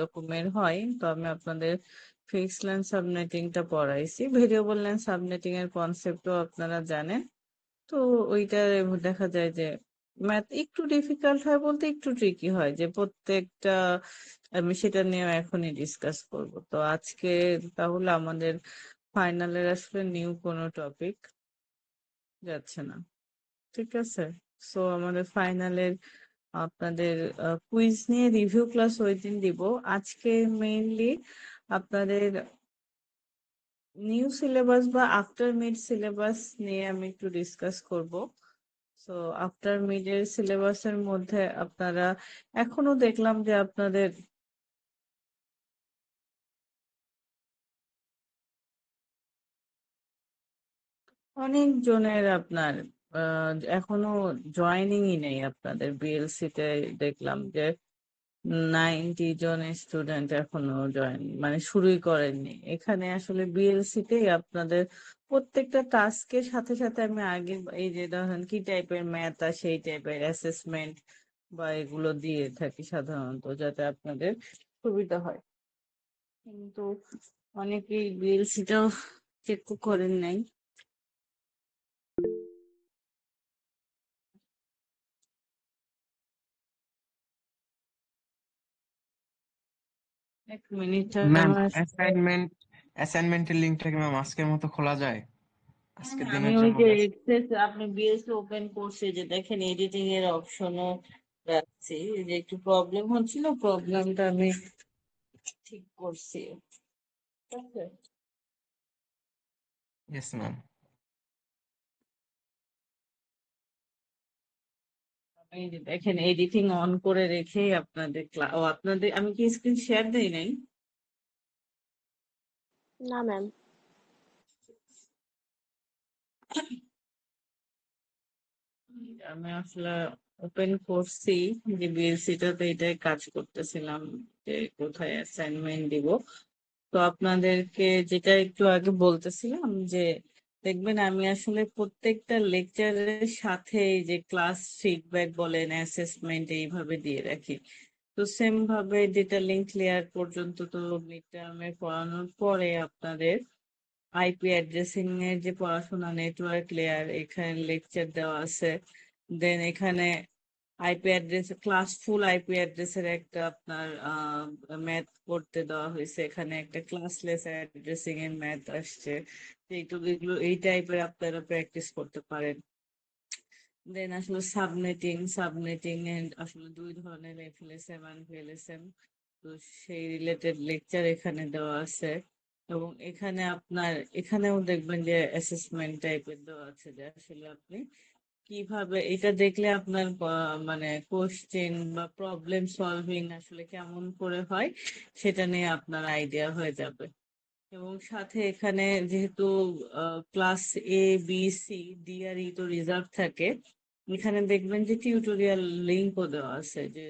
রকমের হয়, তো আমি আপনাদের ফিক্সড লেন্থ সাবনেটিংটা পড়াইছি। ভেরিয়েবল লেন্থ সাবনেটিং এর কনসেপ্টও আপনারা জানেন। তো ওইটা দেখা যায় যে ম্যাথ একটু ডিফিকাল্ট হয় বলতে একটু ট্রিকি হয়, যে প্রত্যেকটা আমি সেটা নিয়ে এখনই ডিসকাস করব। তো আজকে তাহলে আমাদের ফাইনালের আসলে নিউ কোনো টপিক যাচ্ছে না, ঠিক আছে? সো আমাদের ফাইনালের আপনাদের কুইজ নিয়ে রিভিউ ক্লাস ওই দিন দিব। আজকে মেইনলি আপনাদের নিউ সিলেবাস বা আফটার মিড সিলেবাস নিয়ে আমি একটু ডিসকাস করব। সো আফটার মিডের সিলেবাসের মধ্যে আপনারা এখনো দেখলাম যে আপনাদের অনেক জনের আপনার এখনো জয়েনিংই নেই। আপনাদের বিএলসি তে দেখলাম যে 90 জন স্টুডেন্ট এখনো জয়েন মানে শুরুই করেননি। এখানে আসলে বিএলসি তেই আপনাদের প্রত্যেকটা টাস্কের সাথে সাথে আমি আগে এই যে ধরেন কি টাইপের ম্যাথ আর সেই টাইপের অ্যাসেসমেন্ট বা এগুলো দিয়ে থাকি সাধারণত, যাতে আপনাদের সুবিধা হয়। কিন্তু অনেকেই বিএলসিটাও চেক করেন নাই। এক মিনিট ম্যাম, আমার অ্যাসাইনমেন্টের লিঙ্কটা কি ম্যাম আজকের মতো খোলা যায়? হ্যাঁ আজকের হ্যাঁ, আমি দিনের ওই জন্য যে জাস্ট। এক্সেস আপনি বিএসসি ওপেন করছে যে দেখেন এডিটিং এর অপশনও রাখছি। এই যে একটু প্রবলেম হচ্ছিল, প্রবলেমটা আমি ঠিক করছি, ঠিক আছে? Yes ma'am. আপনি এই যে দেখেন এডিটিং অন করে রেখেই আপনাদের ও আপনাদের আমি কি স্ক্রিন শেয়ার দেই নাই? না ম্যাম। আমি আসলে ওপেন করছি যে বিএসসি টাতে এটাই কাজ করতেছিলাম, যে কোথায় অ্যাসাইনমেন্ট দিব। তো আপনাদেরকে যেটা একটু আগে বলতেছিলাম যে দেখবেন আমি আসলে প্রত্যেকটা লেকচারের সাথে এই যে ক্লাস ফিডব্যাক বলেন অ্যাসেসমেন্ট এইভাবে দিয়ে রাখি। তো সেম ভাবে ডেটা লিঙ্ক ক্লিয়ার পর্যন্ত তো মিড টার্মে পড়ানোর পরে আপনাদের আইপি অ্যাড্রেসিং এর যে পড়াশোনা, নেটওয়ার্ক লেয়ার, এখানে লেকচার দেওয়া আছে। দেন এখানে আইপি অ্যাড্রেস ক্লাস ফুল আইপি অ্যাড্রেসের একটা আপনার ম্যাথ করতে দেওয়া হয়েছে। এখানে একটা ক্লাসলেস অ্যাড্রেসিং এর ম্যাথ আসছে। এইটুকু এগুলো এই টাইপের আপনারা প্র্যাকটিস করতে পারেন। দেন আসলে সাবনেটিং এর আসলে দুই ধরনের, এফএলএসএম আর ভিএলএসএম। তো সেই রিলেটেড লেকচার এখানে দেওয়া আছে। এবং এখানে আপনার এখানেও দেখবেন যে অ্যাসেসমেন্ট টাইপের দেওয়া আছে, যে আসলে আপনি কিভাবে এটা দেখলে আপনার মানে কোশ্চেন বা প্রবলেম সলভিং আসলে কেমন করে হয় সেটা নিয়ে আপনার আইডিয়া হয়ে যাবে। এবং সাথে এখানে যেহেতু class A B C D আর ই তো রিজার্ভ থাকে, এখানে দেখবেন যে টিউটোরিয়াল লিঙ্কও দেওয়া আছে, যে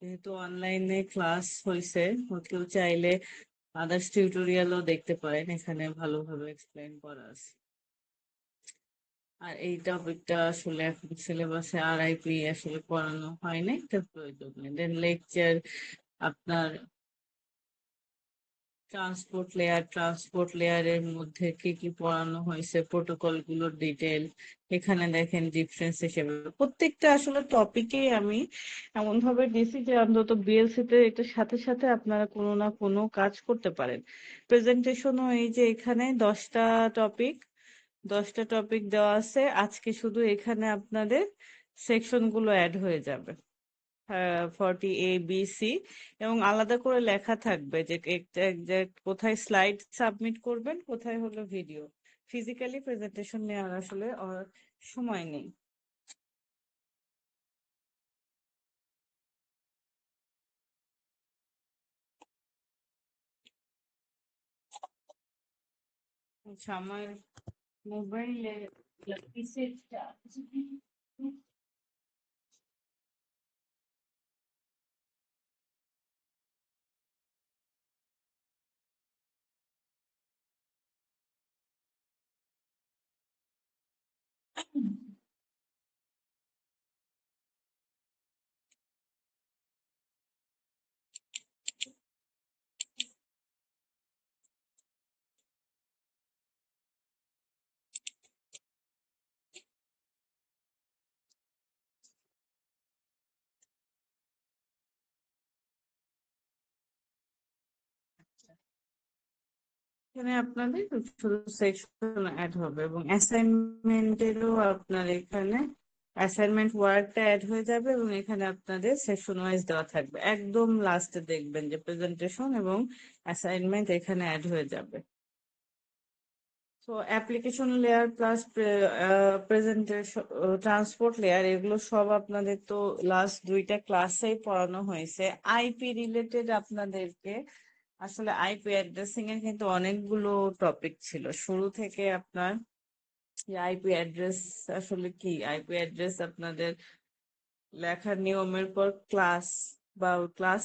যেহেতু অনলাইনে ক্লাস হয়েছে, কেউ চাইলে আদার্স টিউটোরিয়ালও দেখতে পারেন, এখানে ভালোভাবে এক্সপ্লেন করা আছে। আর এই টপিকটা আসলে এখন সিলেবাসে আরআইপি আসলে পড়ানো হয় না, এটা প্রয়োজন নেই। দেন লেকচার আপনার ট্রান্সপোর্ট লেয়ারের মধ্যে কি কি পড়ানো হয়েছে, প্রোটোকল গুলোর ডিটেল এখানে দেখেন। ডিফারেন্স হিসেবে প্রত্যেকটা আসলে টপিকে আমি এমন ভাবে দিছি যে অন্তত বিএলসি তে এটার সাথে সাথে আপনারা কোনো না কোনো কাজ করতে পারেন। প্রেজেন্টেশনও এই যে এখানে 10টা টপিক, 10টা টপিক দেওয়া আছে। আজকে শুধু এখানে আপনাদের সেকশন গুলো অ্যাড হয়ে যাবে, 40 A B C, এবং আলাদা করে লেখা থাকবে যে exact কোথায় স্লাইড সাবমিট করবেন, কোথায় হলো ভিডিও। ফিজিক্যালি প্রেজেন্টেশন নেওয়ার আসলে সময় নেই। আচ্ছা, আমার মোবাইলে এখানে আপনাদের শুধু সেকশন অ্যাড হবে এবং অ্যাসাইনমেন্টেরও আপনার এখানে অ্যাসাইনমেন্ট ওয়ার্কটা অ্যাড হয়ে যাবে এবং এখানে আপনাদের সেকশন ওয়াইজ দেওয়া থাকবে। একদম লাস্টে দেখবেন যে প্রেজেন্টেশন এবং অ্যাসাইনমেন্ট এখানে অ্যাড হয়ে যাবে। তো application layer plus presentation transport layer এগুলো সব আপনাদের তো লাস্ট দুইটা ক্লাসেই পড়ানো হয়েছে। আইপি রিলেটেড আপনাদেরকে আসলে আইপি অ্যাড্রেসিং এর কিন্তু অনেকগুলো টপিক ছিল শুরু থেকে আপনার। আইপি অ্যাড্রেস আসলে কি, আইপি অ্যাড্রেস আপনাদের লেখার নিয়মের পর ক্লাস বা ক্লাস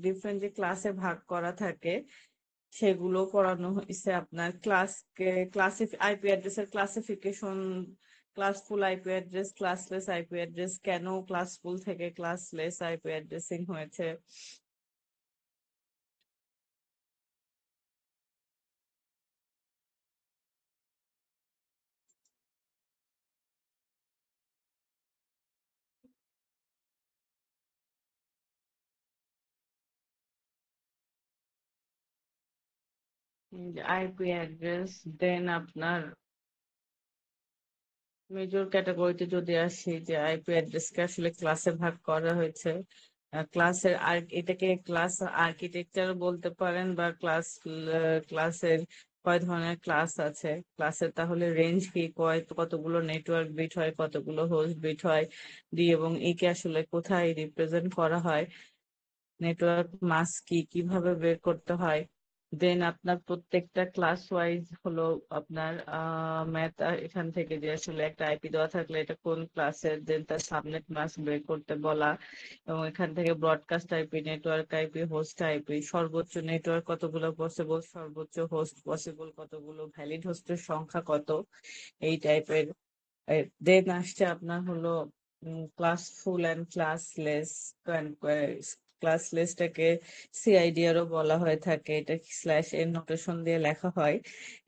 ডিফারেন্ট যে ক্লাসে ভাগ করা থাকে সেগুলো পড়ানো হয়েছে আপনার। আইপি অ্যাড্রেসের classification, classful IP address, classless IP address, কেন ক্লাসফুল থেকে ক্লাসলেস আইপি অ্যাড্রেসিং হয়েছে, আইপি অ্যাড্রেস। দেন আপনার মেজর ক্যাটাগরিতে যদি আসি, যে আইপি অ্যাড্রেসকে আসলে ক্লাসে ভাগ করা হয়েছে। ক্লাসের আর এটাকে ক্লাস আর্কিটেকচার বলতে পারেন বা ক্লাসের কয় ধরনের ক্লাস আছে, ক্লাসের তাহলে রেঞ্জ কি, কতগুলো নেটওয়ার্ক বিট হয়, কতগুলো হোস্ট বিট হয়, ডি এবং ই কে আসলে কোথায় রিপ্রেজেন্ট করা হয়, নেটওয়ার্ক মাস্ক কি, কিভাবে বের করতে হয়। দেন আপনার প্রত্যেকটা ক্লাস ওয়াইজ হলো আপনার ম্যাথ, এখান থেকে যে আসলে একটা আইপি দেওয়া থাকলে এটা কোন ক্লাসের, দেন তার সাবনেট মাস্ক বের করতে বলা, এবং এখান থেকে broadcast IP, network IP, host IP, সর্বোচ্চ নেটওয়ার্ক কতগুলো পসিবল, সর্বোচ্চ হোস্ট পসিবল কতগুলো, ভ্যালিড হোস্টের সংখ্যা কত, এই টাইপের। দেন আসছে আপনার হলো ক্লাস ফুল অ্যান্ড ক্লাসলেস। ক্লাসলেসটাকে সিআইডিআরও বলা হয়ে থাকে, এটা স্ল্যাশ এর নোটেশন দিয়ে লেখা হয়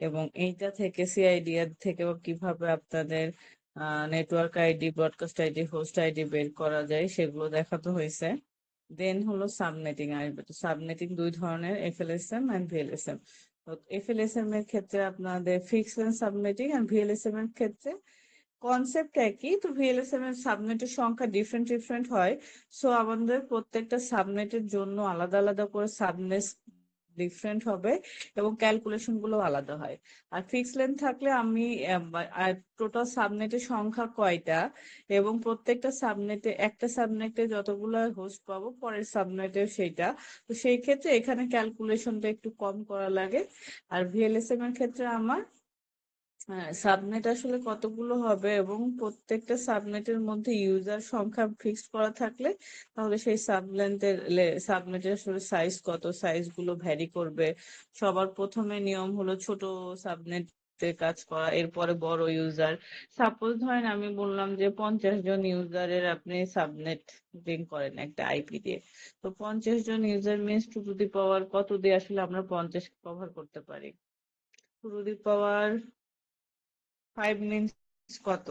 এবং এইটা থেকে সিআইডিআর থেকে কিভাবে আপনাদের network ID, broadcast ID, host ID বের করা যায় সেগুলো দেখাতে হয়েছে। দেন হলো সাবনেটিং আসবে। তো সাবনেটিং দুই ধরনের, এফএলএসএম এন্ড ভিএলএসএম। তো এফএলএসএম এর ক্ষেত্রে আপনাদের ফিক্সড লেন্থ সাবনেটিং, আর ভিএলএসএম এর ক্ষেত্রে কনসেপ্ট একই, তো ভিএলএসএম এর সাবনেটের সংখ্যা ডিফারেন্ট ডিফারেন্ট হয়। সো আমাদের প্রত্যেকটা সাবনেটের জন্য আলাদা আলাদা করে সাবনেট ডিফারেন্ট হবে এবং ক্যালকুলেশন গুলো আলাদা হয়। আর ফিক্স লেন্থ থাকলে আমি টোটাল সাবনেটের সংখ্যা কয়টা এবং প্রত্যেকটা সাবনেটে, একটা সাবনেটে যতগুলো হোস্ট পাবো পরের সাবনেটে সেইটা, তো সেই ক্ষেত্রে এখানে ক্যালকুলেশনটা একটু কম করা লাগে। আর ভিএলএসএম এর ক্ষেত্রে আমার হ্যাঁ, সাবনেট আসলে কতগুলো হবে এবং প্রত্যেকটা সাবনেটের মধ্যে ইউজার সংখ্যা ফিক্সড করা থাকলে তাহলে সেই সাবনেটের আসলে সাইজ কত, সাইজ গুলো ভ্যারি করবে। সবার প্রথমে নিয়ম হলো ছোট সাবনেট কাজ করা, এরপরে বড় ইউজার। সাপোজ ধরেন আমি বললাম যে 50 জন ইউজারের আপনি সাবনেট লিঙ্ক করেন একটা আইপি দিয়ে। তো 50 জন ইউজার মিনস 2 টু দি পাওয়ার কত দিয়ে আসলে আমরা 50 কভার করতে পারি? 2 টু দি পাওয়ার 5 মিনস কত,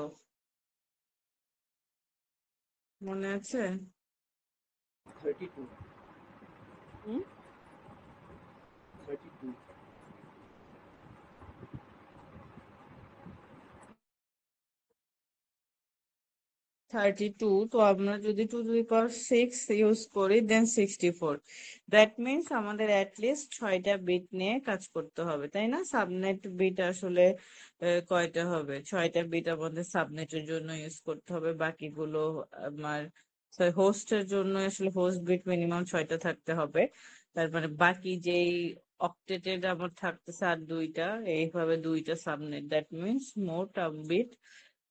মনে আছে? 32, হুম, 32। 32। তো আমরা যদি 2 টু দি পাওয়ার 6 ইউজ করি দেন 64। দ্যাট মিনস আমাদের অ্যাটলিস্ট 6টা বিট নিয়ে কাজ করতে হবে, তাই না? সাবনেট বিট আসলে কয়টা হবে? 6টা বিট আমাদের সাবনেটের জন্য ইউজ করতে হবে, বাকিগুলো আমার হোস্টের জন্য আসলে হোস্ট বিট মিনিমাম 6টা থাকতে হবে। তার মানে বাকি যেই অক্টেটেড আমার থাকতেছে আর দুইটা, এইভাবে দুইটা সাবনেট, দ্যাট মিনস মোট bit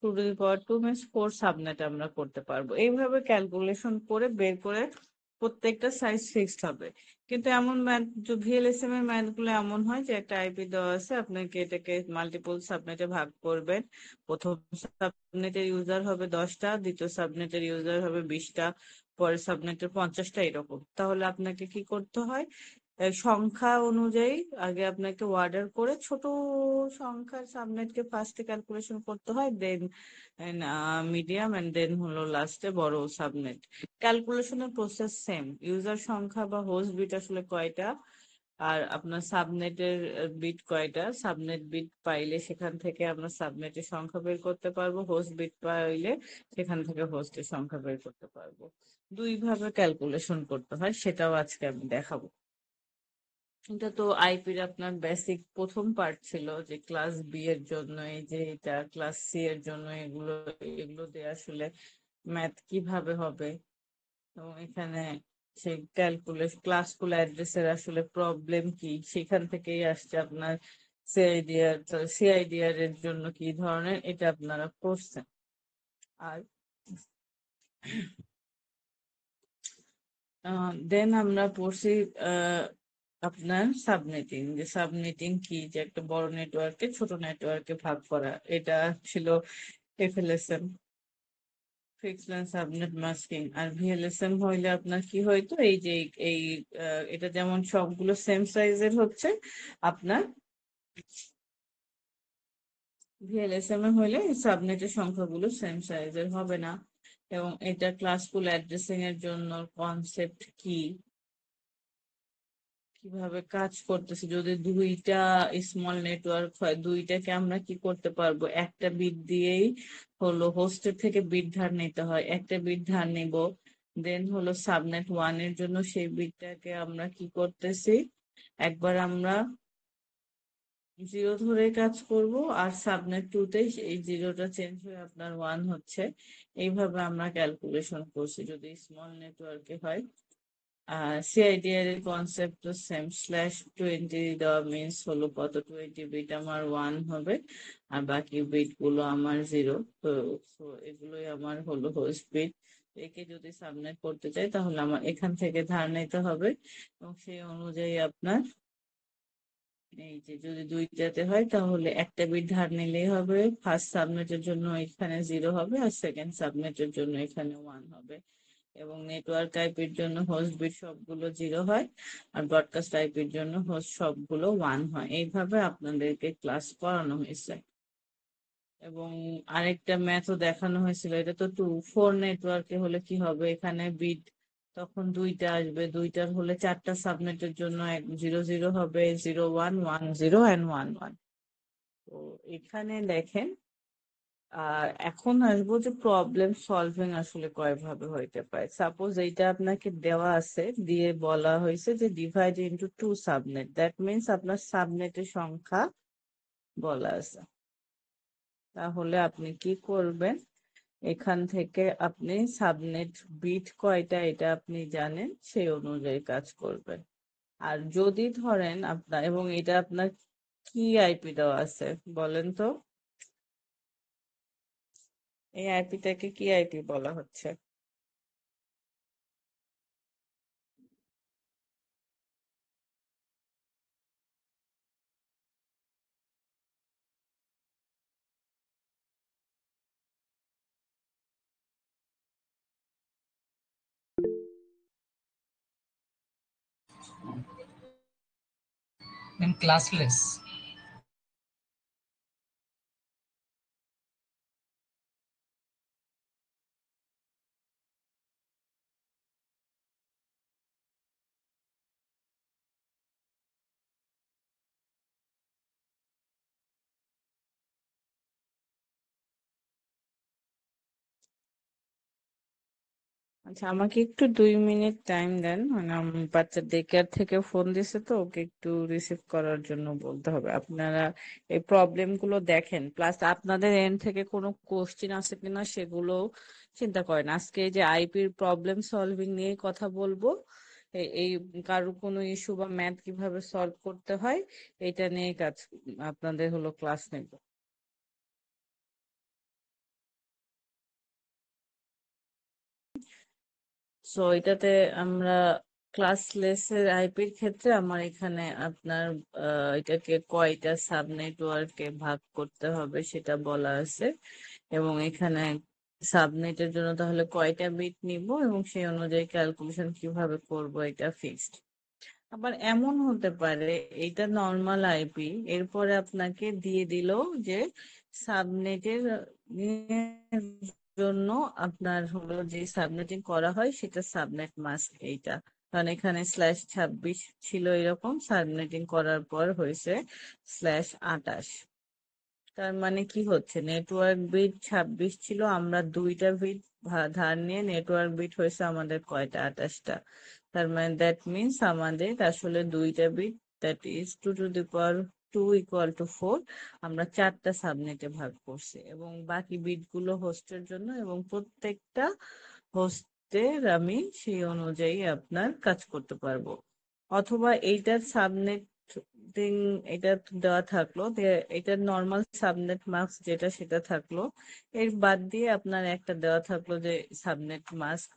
2 to the power 2 means 4 subnet আমরা করতে পারবো। এইভাবে ক্যালকুলেশন করে বের করে প্রত্যেকটা সাইজ ফিক্সড হবে। কিন্তু এমন ম্যাথ, ভিএলএসএম এর ম্যাথ গুলো এমন হয় যে একটা আইপি দেওয়া আছে, আপনাকে এটাকে মাল্টিপল সাবনেটে ভাগ করবেন। প্রথম সাবনেটের ইউজার হবে 10টা, দ্বিতীয় সাবনেটের ইউজার হবে 20টা, পরের সাবনেটের 50টা, এরকম। তাহলে আপনাকে কি করতে হয়, সংখ্যা অনুযায়ী আগে আপনাকে অর্ডার করে ছোট সংখ্যার সাবনেটকে ফার্স্টে ক্যালকুলেশন করতে হয়, দেন মিডিয়াম এন্ড দেন হলো লাস্টে বড় সাবনেট। ক্যালকুলেশনের প্রসেস সেম, ইউজার সংখ্যা বা হোস্ট বিট আসলে কয়টা, আর আপনার সাবনেটের বিট কয়টা, সাবনেট বিট পাইলে সেখান থেকে আমরা সাবনেটের সংখ্যা বের করতে পারবো, হোস্ট বিট পাইলে সেখান থেকে হোস্টের সংখ্যা বের করতে পারবো। দুই ভাবে ক্যালকুলেশন করতে হয়, সেটাও আজকে আমি দেখাবো। এটা তো আইপির আপনার বেসিক প্রথম পার্ট ছিল, যে ক্লাস বি এর জন্য এই যে এটা, ক্লাস সি এর জন্য এগুলো, এগুলো দিয়ে আসলে ম্যাথ কিভাবে হবে। এবং এখানে সেই ক্লাসফুল অ্যাড্রেসের আসলে প্রবলেম কি, সেখান থেকেই আসছে আপনার সিআইডিআর। সিআইডিআর এর জন্য কি ধরনের, এটা আপনারা করছেন। আর দেন আমরা পড়ছি আপনার সাবনেটিং, যে সাবনেটিং কি, যে একটা বড় নেটওয়ার্কে ছোট নেটওয়ার্কে ভাগ করা, এটা ছিল এফএলএসএম, ফিক্সড লাইন সাবনেট মাস্কিং। আর ভিএলএসএম হইলে আপনার কি হইতো, এই যে এই এটা যেমন সবগুলো সেম সাইজের হচ্ছে, আপনার ভিএলএসএম এ হইলে সাবনেটের সংখ্যাগুলো সেম সাইজের হবে না। এবং এটা ক্লাসফুল অ্যাড্রেসিং এর জন্য কনসেপ্ট কি, কিভাবে কাজ করতেছে। যদি দুইটা স্মল নেটওয়ার্ক হয়, দুইটাকে আমরা কি করতে পারবো, একটা বিট দিয়েই হলো হোস্টের থেকে বিট ধার নিতে হয়, একটা বিট ধার নিব। দেন হলো সাবনেট ওয়ান এর জন্য সেই বিটটাকে আমরা কি করতেছি, একবার আমরা জিরো ধরে কাজ করব, আর সাবনেট টু তে এই জিরোটা চেঞ্জ হয়ে আপনার ওয়ান হচ্ছে। এইভাবে আমরা ক্যালকুলেশন করছি যদি স্মল নেটওয়ার্কে হয়। সিআইডিআর এর কনসেপ্ট তো সেম, /20 দেওয়া মিনস হলো কত, 20 বিট আমার ওয়ান হবে, আর বাকি বিট গুলো আমার জিরো। তো so এগুলোই আমার হলো হোস্ট বিট। একে যদি সাবনেট করতে চাই তাহলে আমার এখান থেকে ধার নিতে হবে, এবং সেই অনুযায়ী আপনার এই যে যদি দুইটাতে হয় তাহলে একটা বিট ধার নিলেই হবে। ফার্স্ট সাবনেটের জন্য এখানে জিরো হবে, আর সেকেন্ড সাবনেটের জন্য এখানে ওয়ান হবে। এবং নেটওয়ার্ক আইপির জন্য হোস্ট বিট সবগুলো জিরো হয়, আর ব্রডকাস্ট আইপির জন্য হোস্ট সবগুলো ওয়ান হয়। এইভাবে আপনাদেরকে ক্লাস করানো হয়েছে। এবং আরেকটা ম্যাথও দেখানো হয়েছিল, এটা তো 2-4 নেটওয়ার্কে হলে কি হবে, এখানে বিট তখন দুইটা আসবে, দুইটার হলে চারটা সাবনেটের জন্য 0 0 হবে, 0 1 1 0 and 1 1। তো এখানে দেখেন, আর এখন আসবো যে প্রবলেম সলভিং আসলে কয় ভাবে হইতে পারে। সাপোজ এইটা আপনাকে দেওয়া আছে, দিয়ে বলা হয়েছে যে divide into 2 subnet, that means আপনার সাবনেটের সংখ্যা বলা আছে। তাহলে আপনি কি করবেন, এখান থেকে আপনি সাবনেট বিট কয়টা এটা আপনি জানেন, সেই অনুযায়ী কাজ করবেন। আর যদি ধরেন আপনার, এবং এটা আপনার কি আইপি দেওয়া আছে বলেন তো, এই আইপিটাকে কি আইপি বলা হচ্ছে? and classless. আচ্ছা, আমাকে একটু 2 মিনিট টাইম দেন, মানে বাচ্চা ডে কেয়ার থেকে ফোন দিছে, তো ওকে একটু রিসিভ করার জন্য বলতে হবে। আপনারা এই প্রবলেম গুলো দেখেন, প্লাস আপনাদের এন্ড থেকে কোনো কোশ্চিন আছে কিনা সেগুলো চিন্তা করেন। আজকে এই যে আইপির প্রবলেম সলভিং নিয়ে কথা বলবো, এই কারো কোনো ইস্যু বা ম্যাথ কিভাবে সলভ করতে হয় এটা নিয়ে কাজ, আপনাদের হলো ক্লাস নেব। সো এটাতে আমরা ক্লাসলেসের আইপির ক্ষেত্রে আমার এখানে আপনার এটাকে কয়টা সাব নেটওয়ার্কে ভাগ করতে হবে সেটা বলা আছে। এবং এখানে সাবনেটের জন্য তাহলে কয়টা বিট নিব এবং সেই অনুযায়ী ক্যালকুলেশন কিভাবে করব, এটা ফিক্সড। আবার এমন হতে পারে এটা নর্মাল আইপি, এরপরে আপনাকে দিয়ে দিল যে সাবনেটের জন্য আপনার হলো যে সাবনেটিং করা হয় সেটা সাবনেট মাস্ক এইটা। কারণ এখানে /26 ছিল, এরকম সাবনেটিং করার পর হয়েছে /28। তার মানে কি হচ্ছে, নেটওয়ার্ক বিট 26 ছিল, আমরা 2টা বিট ধার নিয়ে নেটওয়ার্ক বিট হয়েছে আমাদের কয়টা, 28টা। তার মানে দ্যাট মিনস আমাদের আসলে 2টা bit, that is 2 equal to 4 আমরা 4টা সাবনেটে ভাগ করছি, এবং বাকি বিট গুলো হোস্টের জন্য, এবং প্রত্যেকটা হোস্টের আমি সেই অনুযায়ী আপনার কাজ করতে পারবো। অথবা এইটার সাবনেট এটা দেওয়া থাকলো, এটার নর্মাল সাবনেট মাস্ক যেটা সেটা থাকলো, এর বাদ দিয়ে আপনার একটা দেওয়া থাকলো যে সাবনেট মাস্ক,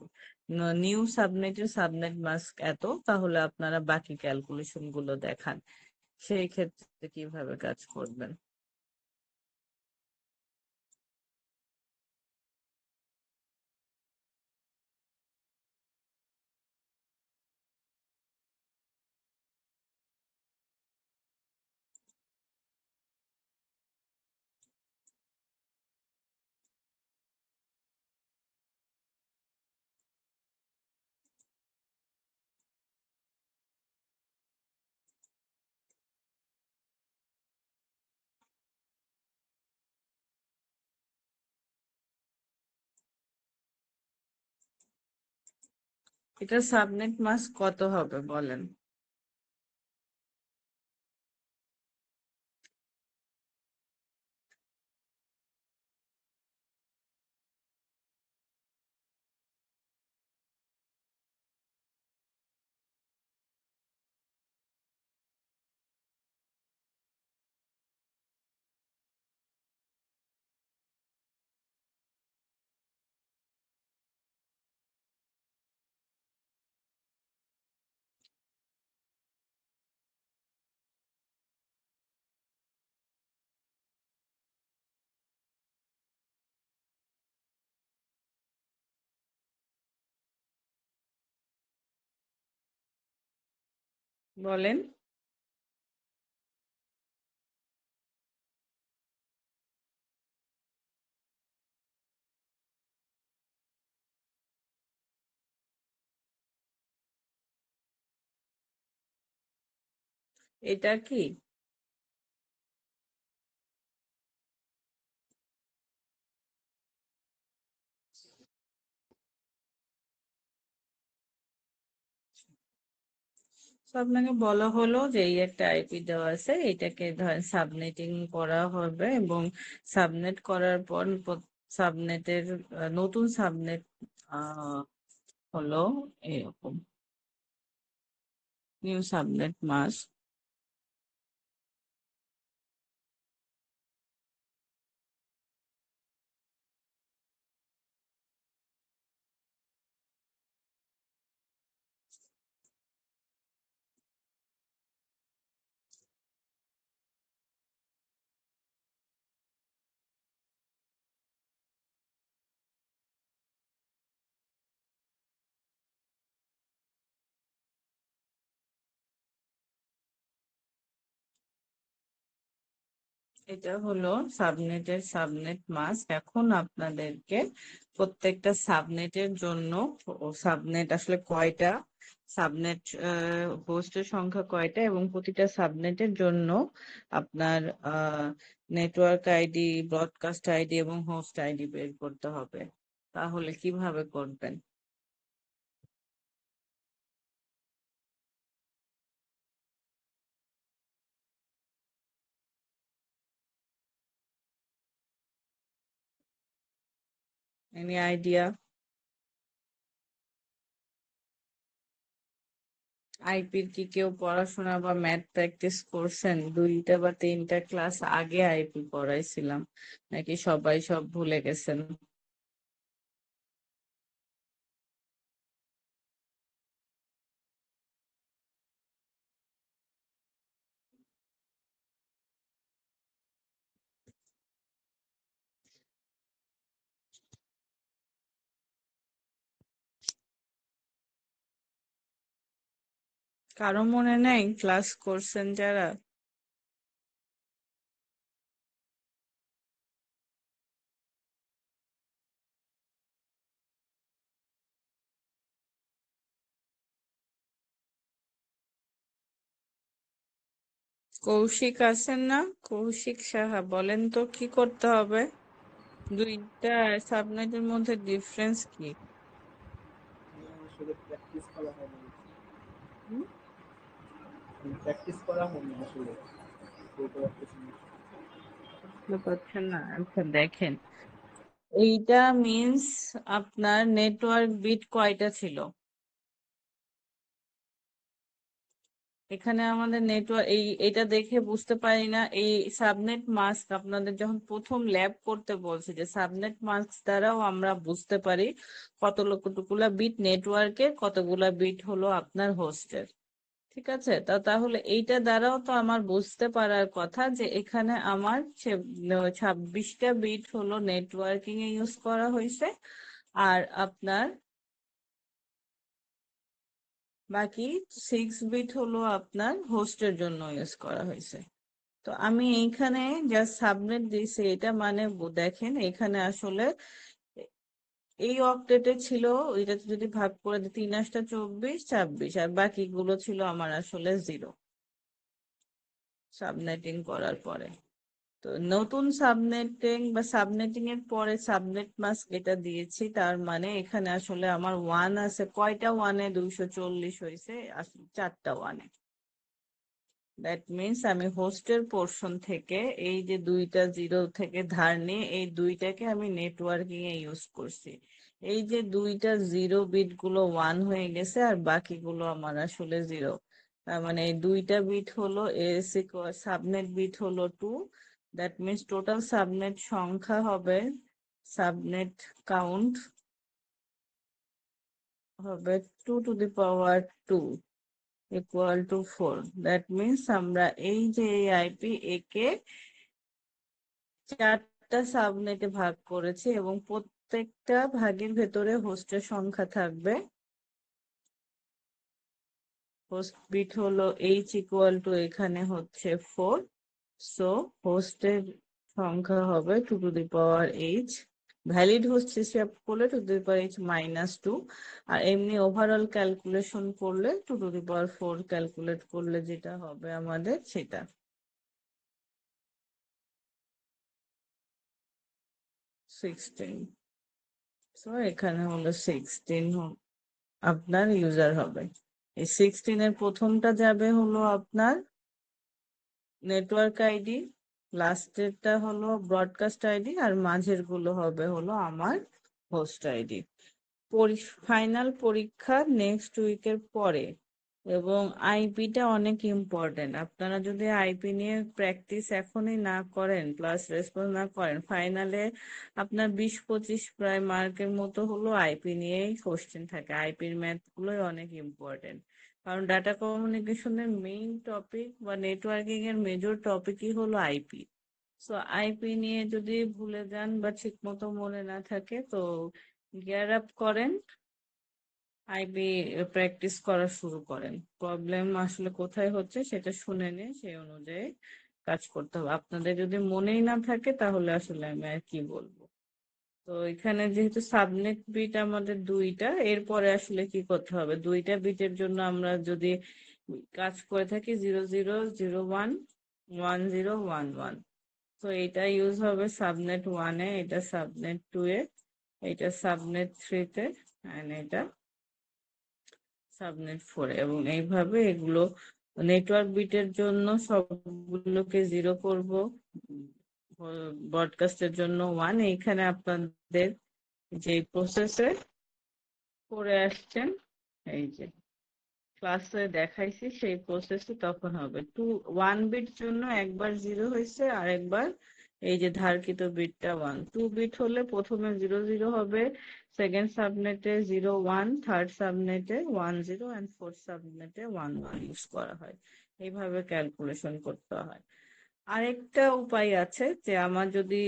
নিউ সাবনেটের সাবনেট মাস্ক এত, তাহলে আপনারা বাকি ক্যালকুলেশন গুলো দেখান, সেই ক্ষেত্রে কিভাবে কাজ করবেন। এটার সাবনেট মাস্ক কত হবে বলেন? বলেন। এটা কি তো আপনাকে বলা হলো যে এই একটা আইপি দেওয়া আছে, এটাকে ধরেন সাবনেটিং করা হবে, এবং সাবনেট করার পর সাবনেটের নতুন সাবনেট হলো এরকম, নিউ সাবনেট মাস্ক। এটা হলো সাবনেটের সাবনেট মাস্ক। এখন আপনাদেরকে প্রত্যেকটা সাবনেটের জন্য, ও সাবনেট আসলে কয়টা, সাবনেট হোস্টের সংখ্যা কয়টা, এবং প্রতিটা সাবনেটের জন্য আপনার নেটওয়ার্ক আইডি, ব্রডকাস্ট আইডি এবং হোস্ট আইডি বের করতে হবে। তাহলে কিভাবে করবেন? Any idea? আইপির কি কেউ পড়াশোনা বা ম্যাথ প্র্যাকটিস করছেন? 2টা বা 3টা ক্লাস আগে আইপি পড়াইছিলাম, নাকি সবাই সব ভুলে গেছেন? কারো মনে নেই ক্লাস করছেন যারা? কৌশিক আছেন না? কৌশিক সাহা, বলেন তো কি করতে হবে? দুইটা সাবনেটের মধ্যে ডিফারেন্স কি? আসলে প্র্যাকটিস করা হয়নি, হুম? প্র্যাকটিস করা হয়নি আসলে, বলতে পারতেছি না। বুঝতে পারছেন না? আচ্ছা দেখেন, এইটা মিন্স আপনার নেটওয়ার্ক বিট কয়টা ছিল? এখানে আমাদের নেটওয়ার্ক এটা দেখে বুঝতে পারি না। এই সাবনেট মাস্ক আপনাদের যখন প্রথম ল্যাব করতে বলছে, যে সাবনেট মাস্ক দ্বারাও আমরা বুঝতে পারি কতগুলা বিট নেটওয়ার্কের, কতগুলা বিট হলো আপনার হোস্টের। ঠিক আছে, তাহলে এইটা দ্বারাও তো আমার বুঝতে পারার কথা যে এখানে আমার 26টা বিট হলো নেটওয়ার্কিং এ ইউজ করা হয়েছে, আর আপনার বাকি 6 বিট হলো আপনার হোস্টের জন্য ইউজ করা হয়েছে। তো আমি এইখানে যা সাবনেট দিয়েছি, এটা মানে দেখেন এখানে আসলে এই অক্টেটে ছিল, এটাতে যদি ভাগ করে দিই 3 8 24 26, আর বাকিগুলো ছিল আমার আসলে 0 সাবনেটিং করার পরে। তো নতুন সাবনেটিং বা সাবনেটিং এর পরে সাবনেট মাস্ক এটা দিয়েছি, তার মানে এখানে আসলে আমার ওয়ান আছে। কয়টা ওয়ানে 240 হয়েছে? আসলে 4টা ওয়ানে। দ্যাট মিনস আমি হোস্টের পোর্শন থেকে এই যে দুইটা জিরো থেকে ধার নিয়ে এই দুইটাকে আমি নেটওয়ার্কিং এ ইউজ করছি। এই যে দুইটা জিরো বিট গুলো ওয়ান হয়ে গেছে, আর বাকিগুলো আমার আসলে 0। তার মানে এই দুইটা বিট হলো এএসসি সাবনেট বিট হলো 2। দ্যাট মিনস টোটাল সাবনেট সংখ্যা হবে, সাবনেট কাউন্ট হবে 2 to the power 2 equal to 4। That means আমরা এই যে এই আইপি একে 4টা সাবনেটে ভাগ করেছি, এবং প্রত্যেকটা ভাগের ভেতরে হোস্টের সংখ্যা থাকবে। হোস্ট বিট হলো এইচ ইকুয়াল টু এখানে হচ্ছে 4। সো হোস্টের সংখ্যা হবে 2 to the power h। Valid host হিসাব করলে 2 to the power h -2। আর এমনি ওভারঅল ক্যালকুলেশন করলে 2 to the power 4 ক্যালকুলেট করলে যেটা হবে আমাদের সেটা 16। সো এখানে হলো 16 আপনার ইউজার হবে। এই 16 এর প্রথমটা যাবে হলো আপনার নেটওয়ার্ক আইডি, লাস্টেরটা হলো ব্রডকাস্ট আইডি, আর মাঝের গুলো হবে হলো আমার হোস্ট আইডি। ফাইনাল পরীক্ষা নেক্সট উইকের পরে, এবং আইপিটা অনেক ইম্পর্টেন্ট। আপনারা যদি আইপি নিয়ে প্র্যাকটিস এখনই না করেন, প্লাস রেসপন্স না করেন, ফাইনালে আপনার 20 25 প্রায় মার্কের মতো হলো আইপি নিয়েই কোশ্চেন থাকে। আইপির ম্যাথ গুলোই অনেক ইম্পর্টেন্ট, কারণ ডাটা কমিউনিকেশনের মেইন টপিক বা নেটওয়ার্কিং এর মেজর টপিকই হলো আইপি। সো আইপি নিয়ে যদি ভুলে যান বা ঠিক মতো মনে না থাকে, তো গিয়ার আপ করেন, আইবি প্র্যাকটিস করা শুরু করেন। প্রবলেম আসলে কোথায় হচ্ছে সেটা শুনে নিয়ে সেই অনুযায়ী কাজ করতে হবে। আপনাদের যদি মনেই না থাকে তাহলে আসলে আমি আর কি বলবো। তো এখানে যেহেতু সাবনেট বিট আমাদের দুইটা, এরপরে আসলে কি করতে হবে, দুইটা বিটের জন্য আমরা যদি কাজ করে থাকি 00 01 10 11, তো এটা ইউজ হবে সাবনেট 1-এ, এটা সাবনেট 2-এ, এটা সাবনেট 3-তে, এন্ড এটা সাবনেট 4-এ। এবং এইভাবে এগুলো নেটওয়ার্ক বিটের জন্য সবগুলোকে 0 করব, ব্রডকাস্টের জন্য 1। এইখানে আপনাদের যে প্রসেসে করে আসছেন, এই যে ক্লাসে দেখাইছি সেই প্রসেসে তখন হবে 1 বিট জন্য একবার 0 হয়েছে, আর একবার এই যে ধারকৃত বিটটা 1। 2 বিট হলে প্রথমে 0 0 হবে, সেকেন্ড সাবনেটে 0 1, থার্ড সাবনেটে 1 0, এন্ড ফোর্থ সাবনেটে 1 1 ইউজ করা হয়। এইভাবে ক্যালকুলেশন করতে হয়। আরেকটা উপায় আছে, যে আমার যদি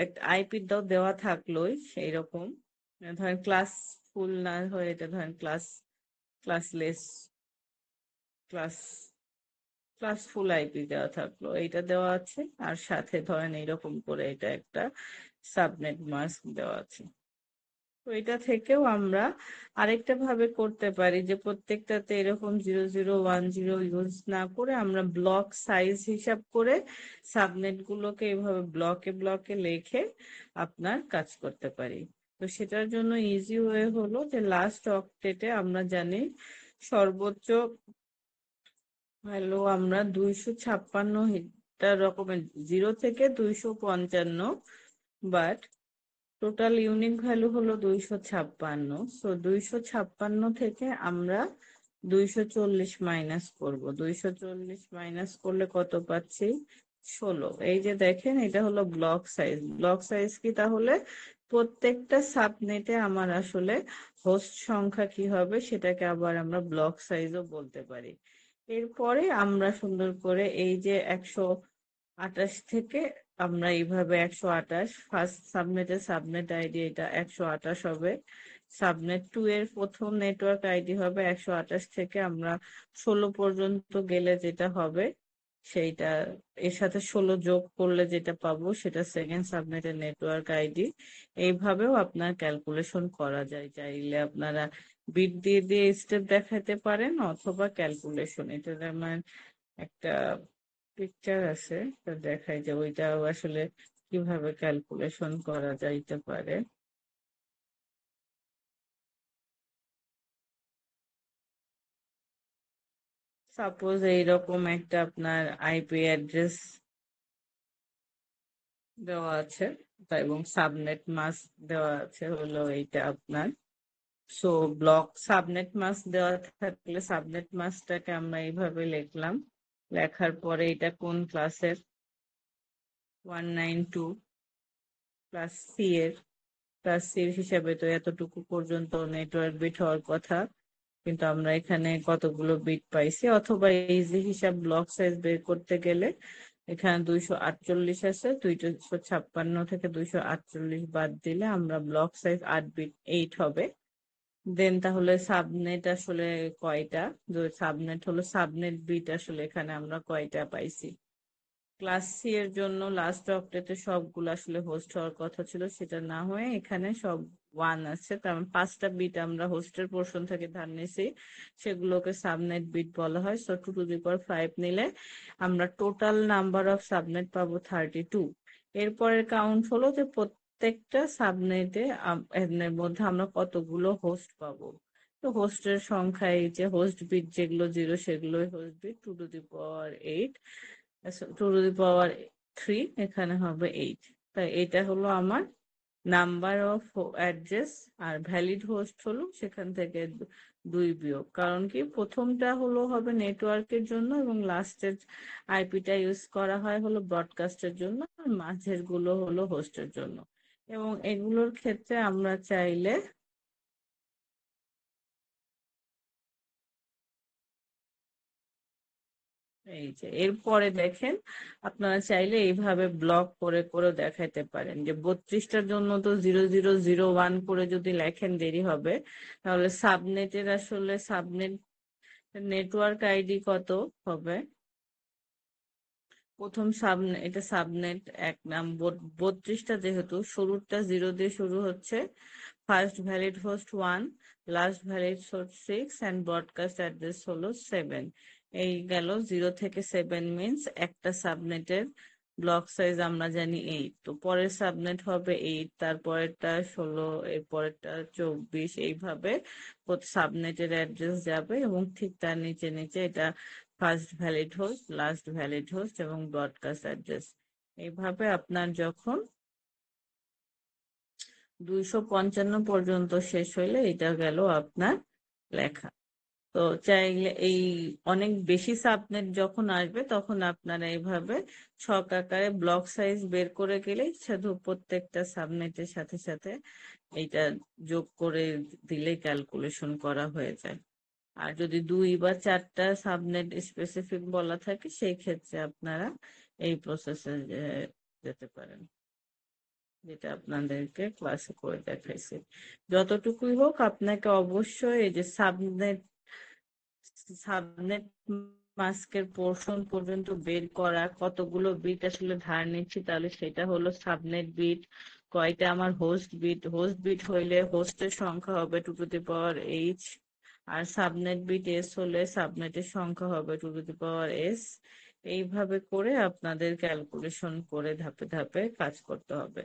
একটা আইপি দেওয়া থাকলোই সেই রকম, ধরেন ক্লাস ফুল না হয়ে এটা ধরেন ক্লাসলেস, ক্লাস ক্লাস ফুল আইপি দেওয়া থাকলো, এইটা দেওয়া আছে, আর সাথে ধরেন এইরকম করে এটা একটা সাবনেট মাস্ক দেওয়া আছে। তো এটা থেকেও আমরা আরেকটা ভাবে করতে পারি যে প্রত্যেকটাতে এরকম 0010 ইউজ না করে আমরা ব্লক সাইজ হিসাব করে সাবনেট গুলোকে এভাবে ব্লকে ব্লকে লিখে আপনার কাজ করতে পারি। তো সেটার জন্য ইজি ওয়ে হলো যে লাস্ট অক্টেটে আমরা জানি সর্বোচ্চ ভ্যালু আমরা 256 রকমের 0 থেকে 255, বাট টোটাল ইউনিক ভ্যালু হলো 256। সো 256 থেকে আমরা 240 মাইনাস করব। 240 মাইনাস করলে কত পাচ্ছি? 16। এই যে দেখেন এটা হলো ব্লক সাইজ। ব্লক সাইজ কি তাহলে প্রত্যেকটা সাবনেটে আমার আসলে হোস্ট সংখ্যা কি হবে সেটাকে আবার আমরা ব্লক সাইজও বলতে পারি। এরপরে আমরা সুন্দর করে এই যে 128 থেকে আমরা এইভাবে 128 ফার্স্ট সাবনেটের সাবনেট আইডি এটা 128 হবে। সাবনেট 2 এর প্রথম নেটওয়ার্ক আইডি হবে 128 থেকে আমরা 16 পর্যন্ত গেলে যেটা হবে সেইটা এর সাথে 16 যোগ করলে যেটা পাবো সেটা সেকেন্ড সাবনেটের নেটওয়ার্ক আইডি। এইভাবেও আপনার ক্যালকুলেশন করা যায়। চাইলে আপনারা বিট দিয়ে দিয়ে স্টেপ দেখাতে পারেন অথবা ক্যালকুলেশন। এটা আমার একটা পিকচার আছে, তো দেখাই যে ওইটাও আসলে কিভাবে ক্যালকুলেশন করা যাইতে পারে। সাপোজ এইরকম একটা আপনার আইপি অ্যাড্রেস দেওয়া আছে এবং সাবনেট মাস্ক দেওয়া আছে হলো এইটা আপনার। সো ব্লক সাবনেট মাস্ক দেওয়া থাকলে সাবনেট মাস্কটাকে আমরা এইভাবে লিখলাম। লেখার পরে এটা কোন ক্লাসের 192 ক্লাস সি এর, ক্লাস সি এর হিসাবে তো এতটুকু পর্যন্ত নেটওয়ার্ক বিট হওয়ার কথা, কিন্তু আমরা এখানে কতগুলো বিট পাইছি। অথবা ইজি হিসাব ব্লক সাইজ বের করতে গেলে এখানে 248 আছে, 256 থেকে 248 বাদ দিলে আমরা ব্লক সাইজ 8 বিট 8 হবে। দেন তাহলে সাবনেট আসলে কয়টা, সাবনেট হলো সাবনেট বিট আসলে এখানে আমরা কয়টা পাইছি। ক্লাস সি এর জন্য লাস্ট অক্টেটে সবগুলো আসলে হোস্ট হওয়ার কথা ছিল, সেটা না হয়ে এখানে সব 1 আছে। তার মানে 5টা বিট আমরা হোস্টের পোর্শন থেকে ধার নিছি, সেগুলোকে সাবনেট বিট বলা হয়। সো 2 টু দি পাওয়ার 5 নিলে আমরা টোটাল নাম্বার অফ সাবনেট পাবো 32। এরপরের কাউন্ট হলো যে প্রত্যেকটা সাবনেটে এর মধ্যে আমরা কতগুলো হোস্ট পাবো। তো হোস্টের সংখ্যা এই যে হোস্ট বিট যেগুলো 0 সেগুলোই host bit 2 to the power 8, 2 to the power 3 এখানে হবে 8। তাই এটা হলো আমার নাম্বার অফ অ্যাড্রেস। আর ভ্যালিড হোস্ট হলো সেখান থেকে 2 বিয়োগ, কারণ কি প্রথমটা হলো হবে নেটওয়ার্কের জন্য এবং লাস্টের আইপিটা ইউজ করা হয় হলো ব্রডকাস্টের জন্য, আর মাঝের গুলো হলো হোস্টের জন্য। এবং এগুলোর ক্ষেত্রে আমরা চাইলে এই যে এরপরে দেখেন আপনারা চাইলে এইভাবে ব্লক করে করে দেখাইতে পারেন যে 32টার জন্য তো 0001 করে যদি লেখেন দেরি হবে, তাহলে সাবনেটের আসলে সাবনেট নেটওয়ার্ক আইডি কত হবে। প্রথম সাবনেট এটা সাবনেট 1 নাম 32টা, যেহেতু শুরুটা 0 দিয়ে শুরু হচ্ছে। First valid host 1, last valid host 6 and broadcast address হলো 7। এই গেল 0 থেকে 7 মিনস একটা সাবনেটের ব্লক সাইজ আমরা জানি 8। তো পরের সাবনেট হবে 8, তারপরেরটা 16, এরপরেরটা 24, এইভাবে সাবনেটের অ্যাড্রেস যাবে এবং ঠিক তার নিচে নিচে এটা first valid host, last valid host এবং ব্রডকাস্ট অ্যাড্রেস। এইভাবে আপনার যখন 255 পর্যন্ত শেষ হইলে এটা গেল আপনার লেখা। তো চাইলে এই অনেক বেশি সাবনেট যখন আসবে তখন আপনারা এইভাবে ছক আকারে ব্লক সাইজ বের করে গেলেই শুধু প্রত্যেকটা সাবনেটের সাথে সাথে এইটা যোগ করে দিলে ক্যালকুলেশন করা হয়ে যায়। আর যদি 2 বা 4টা সাবনেট স্পেসিফিক বলা থাকে সেই ক্ষেত্রে আপনারা এই প্রসেসে যেতে পারেন, যেটা আপনাদেরকে ক্লাসে করে দেখাইছি। যতটুকুই হোক আপনাকে অবশ্যই এই যে সাবনেট সাবনেট মাস্কের পোর্শন পর্যন্ত বের করা, কতগুলো বিট আসলে ধার নিচ্ছি তাহলে সেটা হলো সাবনেট বিট, কয়টা আমার হোস্ট বিট হইলে হোস্টের সংখ্যা হবে 2^h, আর সাবনেট বিট এস হলে সাবনেটের সংখ্যা হবে 2^s। এইভাবে করে আপনাদের ক্যালকুলেশন করে ধাপে ধাপে কাজ করতে হবে।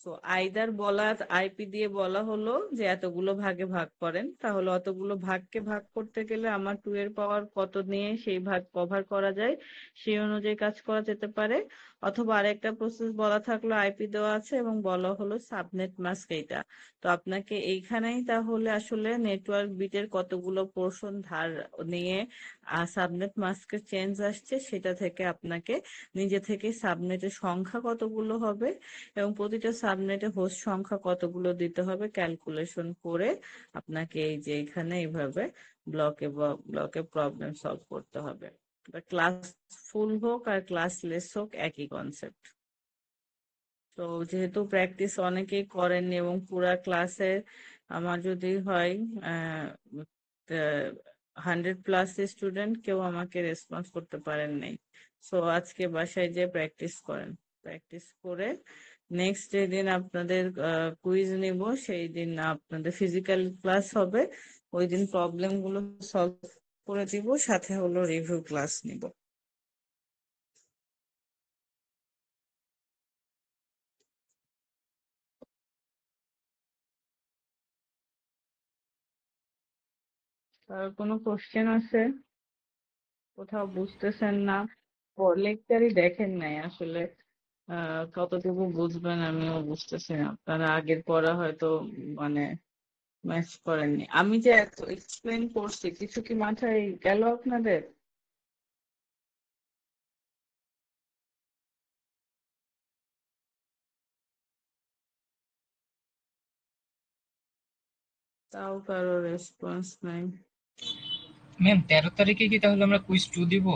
তো আইদার বলা আইপি দিয়ে বলা হলো যে এতগুলো ভাগে ভাগ করেন, তাহলে অতগুলো ভাগকে ভাগ করতে গেলে আমার 2 এর পাওয়ার কত নিয়ে সেই ভাগ কভার করা যায় সেই অনুযায়ী কাজ করা যেতে পারে। অথবা আরেকটা প্রসেস বলা থাকলো, আইপি দেওয়া আছে এবং বলা হলো সাবনেট মাস্ক এইটা। তো আপনাকে এইখানেই তাহলে আসলে নেটওয়ার্ক বিটের কতগুলো পোর্শন ধার নিয়ে সাবনেট মাস্কের চেঞ্জ আসছে সেটা থেকে আপনাকে নিজে থেকে সাবনেটের সংখ্যা কতগুলো হবে এবং প্রতিটা সাবনেটে হোস্ট সংখ্যা কতগুলো দিতে হবে ক্যালকুলেশন করে আপনাকে এই যে এখানে এইভাবে ব্লকে প্রবলেম সলভ করতে হবে। ক্লাস ফুল হোক আর ক্লাস লেস হোক একই কনসেপ্ট। তো যেহেতু প্র্যাকটিস অনেকেই করেননি এবং পুরা ক্লাসে আমার যদি হয় 100+ স্টুডেন্ট, কেউ আমাকে রেসপন্স করতে পারেন নাই। সো আজকে বাসায় যে প্র্যাকটিস করেন, প্র্যাকটিস করে নেক্সট যেদিন আপনাদের কুইজ নিব সেই দিন আপনাদের ফিজিক্যাল ক্লাস হবে, ওই দিন প্রবলেম গুলো সলভ করে দিব, সাথে হলো রিভিউ ক্লাস নিব। আর কোনো কোশ্চেন আছে? কোথাও বুঝতেছেন না? লেকচারই দেখেন নাই আসলে, কতটুকু বুঝবেন আমিও বুঝতেছি না। আপনারা আগের পড়া হয়তো মানে ম্যাচ করেননি। আমি যে এত এক্সপ্লেন করছি কিছু কি মাথায় গেল আপনাদের? তাও কারো রেসপন্স নাই। ম্যাম 13 তারিখে কি তাহলে আমরা কুইজ 2 দিব?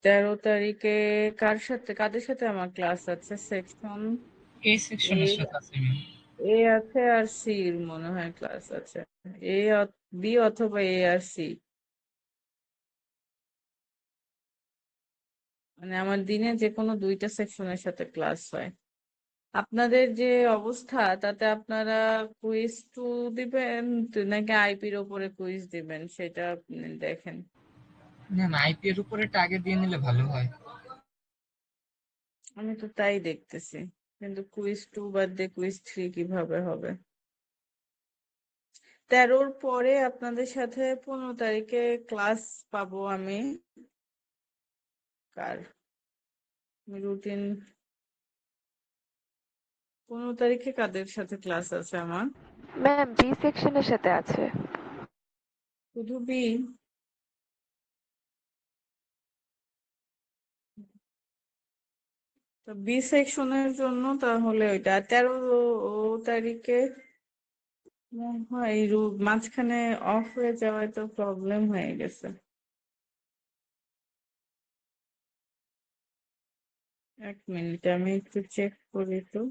13 তারিখে কাদের সাথে আমার ক্লাস আছে? সেকশন এই এ সেকশনের সাথে আছে ম্যাম। এ আছে আর সি এর মনে হয় ক্লাস আছে। এ বি অথবা এ আর সি, মানে আমার দিনে যে কোনো দুইটা সেকশনের সাথে ক্লাস হয়। আপনাদের যে অবস্থা তাতে আপনারা কুইজ 2 দিবেন নাকি আইপির ওপরে কুইজ দিবেন সেটা আপনি দেখেন। ম্যাম আইপি এর উপরে এটা আগে দিয়ে নিলে ভালো হয়। আমি তো তাই দেখতেছি, কিন্তু কুইজ 2 বাদ দিয়ে কুইজ 3 কিভাবে হবে? 13-র পরে আপনাদের সাথে 15 তারিখে ক্লাস পাবো আমি। কার রুটিন 15 তারিখে কাদের সাথে ক্লাস আছে আমার? ম্যাম বি সেকশনের সাথে আছে। শুধু বি? তো বি সেকশনের জন্য তাহলে ওইটা 13 তারিখে মনে হয় এই মাঝখানে অফ হয়ে যাওয়ায় তো প্রবলেম হয়ে গেছে। এক মিনিট আমি একটু চেক করি তো।